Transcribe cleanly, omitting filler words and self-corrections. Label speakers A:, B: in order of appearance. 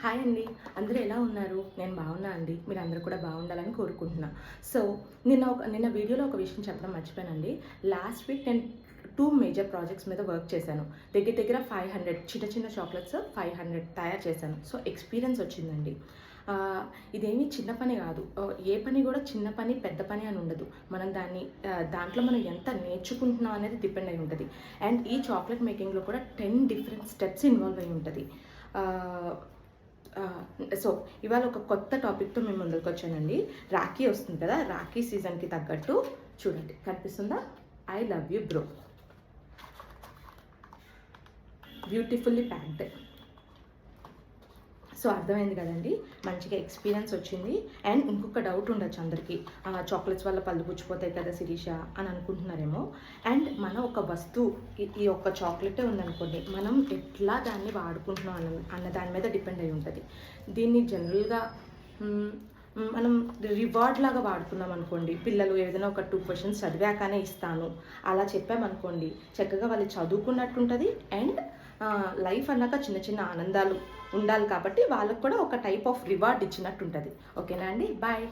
A: Hi అండి, అందరూ ఎలా ఉన్నారు? నేను బాగున్నా అండి. మీరు అందరూ కూడా బాగుండాలని కోరుకుంటున్నా. సో నిన్న వీడియోలో ఒక విషయం చెప్పడం మర్చిపోయానండి. లాస్ట్ వీక్ నేను 2 మేజర్ ప్రాజెక్ట్స్ మీద వర్క్ చేశాను. దగ్గర దగ్గర 500 చిన్న చిన్న చాక్లెట్స్ 500 తయారు చేశాను. సో ఎక్స్పీరియన్స్ వచ్చిందండి. ఇదేమీ చిన్న పని కాదు. ఏ పని కూడా చిన్న పని పెద్ద పని అని ఉండదు. మనం దాంట్లో మనం ఎంత నేర్చుకుంటున్నాం అనేది డిపెండ్ అయి ఉంటుంది. అండ్ ఈ చాక్లెట్ మేకింగ్లో కూడా 10 డిఫరెంట్ స్టెప్స్ ఇన్వాల్వ్ అయి ఉంటుంది. సో ఇవాళ ఒక కొత్త టాపిక్తో మేము ముందుకు వచ్చానండి. రాఖీ వస్తుంది కదా, రాఖీ సీజన్కి తగ్గట్టు చూడండి, కనిపిస్తుందా? I love you bro, beautifully packed. So అర్థమైంది కదండి, మంచిగా ఎక్స్పీరియన్స్ వచ్చింది. అండ్ ఇంకొక డౌట్ ఉండొచ్చు అందరికీ, చాక్లెట్స్ వల్ల పళ్ళు పుచ్చిపోతాయి కదా శిరీష అని అనుకుంటున్నారేమో. అండ్ మన ఒక వస్తువు, ఈ ఒక్క చాక్లెటే ఉందనుకోండి, మనం ఎట్లా దాన్ని వాడుకుంటున్నాం అన్న దాని మీద డిపెండ్ అయి ఉంటుంది. దీన్ని జనరల్గా మనం రివార్డ్ లాగా వాడుకున్నాం అనుకోండి, పిల్లలు ఏదైనా ఒక 2 క్వశ్చన్స్ చదివాకనే ఇస్తాను అలా చెప్పామనుకోండి, చక్కగా వాళ్ళు చదువుకున్నట్టు ఉంటుంది. అండ్ లైఫ్ అన్నాక చిన్న చిన్న ఆనందాలు ఉండాలి కాబట్టి వాళ్ళకు కూడా ఒక టైప్ ఆఫ్ రివార్డ్ ఇచ్చినట్టు ఉంటుంది. ఓకేనా అండి? బాయ్.